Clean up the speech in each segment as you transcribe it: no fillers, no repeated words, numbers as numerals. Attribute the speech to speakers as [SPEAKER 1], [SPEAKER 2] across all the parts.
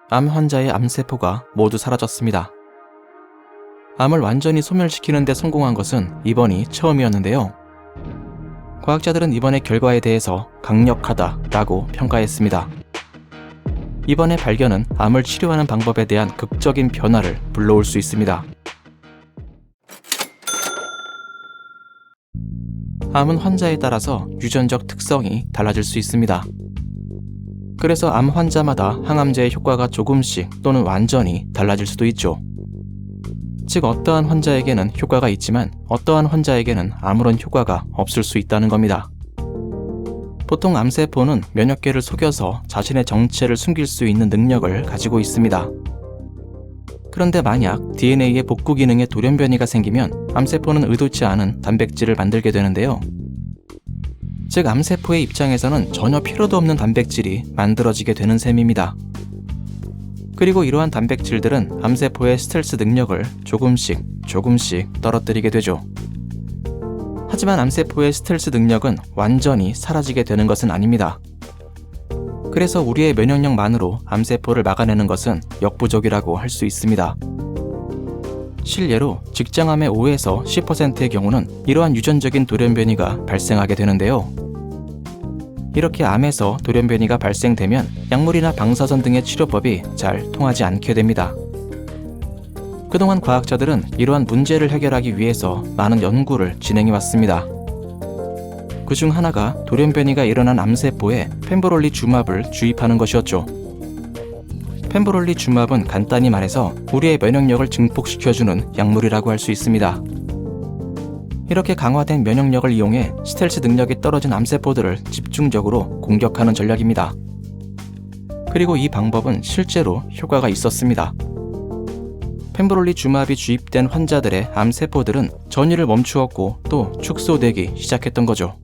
[SPEAKER 1] 암 환자의 암세포가 모두 사라졌습니다. 암을 완전히 소멸시키는 데 성공한 것은 이번이 처음이었는데요. 과학자들은 이번의 결과에 대해서 강력하다라고 평가했습니다. 이번의 발견은 암을 치료하는 방법에 대한 극적인 변화를 불러올 수 있습니다. 암은 환자에 따라서 유전적 특성이 달라질 수 있습니다. 그래서 암 환자마다 항암제의 효과가 조금씩 또는 완전히 달라질 수도 있죠. 즉 어떠한 환자에게는 효과가 있지만 어떠한 환자에게는 아무런 효과가 없을 수 있다는 겁니다. 보통 암세포는 면역계를 속여서 자신의 정체를 숨길 수 있는 능력을 가지고 있습니다. 그런데 만약 DNA의 복구 기능에 돌연변이가 생기면 암세포는 의도치 않은 단백질을 만들게 되는데요. 즉 암세포의 입장에서는 전혀 필요도 없는 단백질이 만들어지게 되는 셈입니다. 그리고 이러한 단백질들은 암세포의 스텔스 능력을 조금씩 떨어뜨리게 되죠. 하지만 암세포의 스텔스 능력은 완전히 사라지게 되는 것은 아닙니다. 그래서 우리의 면역력만으로 암세포를 막아내는 것은 역부족이라고 할 수 있습니다. 실례로 직장암의 5에서 10%의 경우는 이러한 유전적인 돌연변이가 발생하게 되는데요. 이렇게 암에서 돌연변이가 발생되면 약물이나 방사선 등의 치료법이 잘 통하지 않게 됩니다. 그동안 과학자들은 이러한 문제를 해결하기 위해서 많은 연구를 진행해왔습니다. 그중 하나가 돌연변이가 일어난 암세포에 펜브롤리주맙을 주입하는 것이었죠. 펜브롤리주맙은 간단히 말해서 우리의 면역력을 증폭시켜주는 약물이라고 할 수 있습니다. 이렇게 강화된 면역력을 이용해 스텔스 능력이 떨어진 암세포들을 집중적으로 공격하는 전략입니다. 그리고 이 방법은 실제로 효과가 있었습니다. 펜브롤리주맙이 주입된 환자들의 암세포들은 전이를 멈추었고 또 축소되기 시작했던 거죠.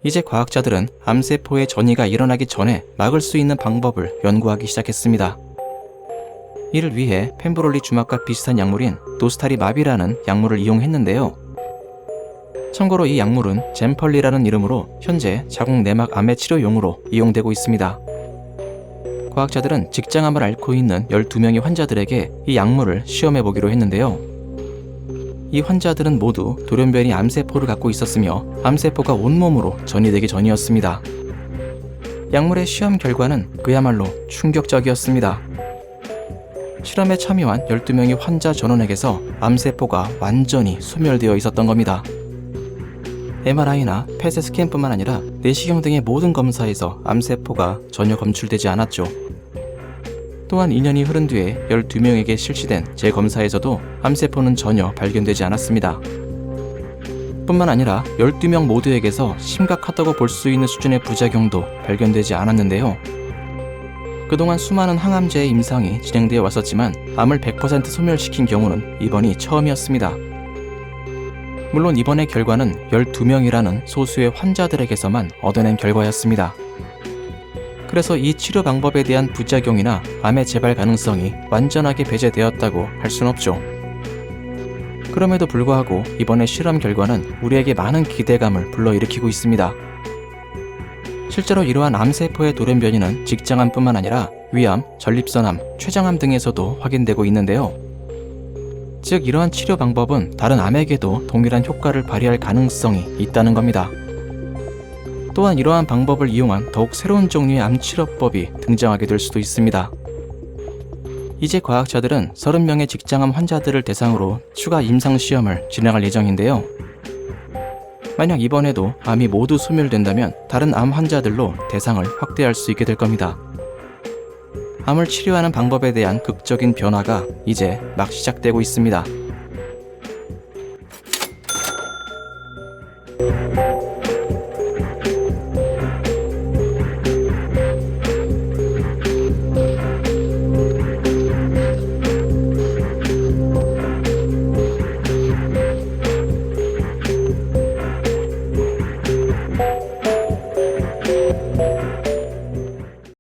[SPEAKER 1] 이제 과학자들은 암세포의 전이가 일어나기 전에 막을 수 있는 방법을 연구하기 시작했습니다. 이를 위해 펜브롤리주맙과 비슷한 약물인 노스타리맙이라는 약물을 이용했는데요. 참고로 이 약물은 젠펄리라는 이름으로 현재 자궁 내막 암의 치료용으로 이용되고 있습니다. 과학자들은 직장암을 앓고 있는 12명의 환자들에게 이 약물을 시험해보기로 했는데요. 이 환자들은 모두 돌연변이 암세포를 갖고 있었으며 암세포가 온몸으로 전이되기 전이었습니다. 약물의 시험 결과는 그야말로 충격적이었습니다. 실험에 참여한 12명의 환자 전원에게서 암세포가 완전히 소멸되어 있었던 겁니다. MRI나 펫 스캔뿐만 아니라 내시경 등의 모든 검사에서 암세포가 전혀 검출되지 않았죠. 또한 2년이 흐른 뒤에 12명에게 실시된 재검사에서도 암세포는 전혀 발견되지 않았습니다. 뿐만 아니라 12명 모두에게서 심각하다고 볼 수 있는 수준의 부작용도 발견되지 않았는데요. 그동안 수많은 항암제의 임상이 진행되어 왔었지만 암을 100% 소멸시킨 경우는 이번이 처음이었습니다. 물론 이번의 결과는 12명이라는 소수의 환자들에게서만 얻어낸 결과였습니다. 그래서 이 치료 방법에 대한 부작용이나 암의 재발 가능성이 완전하게 배제되었다고 할 순 없죠. 그럼에도 불구하고 이번의 실험 결과는 우리에게 많은 기대감을 불러일으키고 있습니다. 실제로 이러한 암세포의 돌연변이는 직장암뿐만 아니라 위암, 전립선암, 췌장암 등에서도 확인되고 있는데요. 즉 이러한 치료 방법은 다른 암에게도 동일한 효과를 발휘할 가능성이 있다는 겁니다. 또한 이러한 방법을 이용한 더욱 새로운 종류의 암치료법이 등장하게 될 수도 있습니다. 이제 과학자들은 30명의 직장암 환자들을 대상으로 추가 임상시험을 진행할 예정인데요. 만약 이번에도 암이 모두 소멸된다면 다른 암 환자들로 대상을 확대할 수 있게 될 겁니다. 암을 치료하는 방법에 대한 극적인 변화가 이제 막 시작되고 있습니다.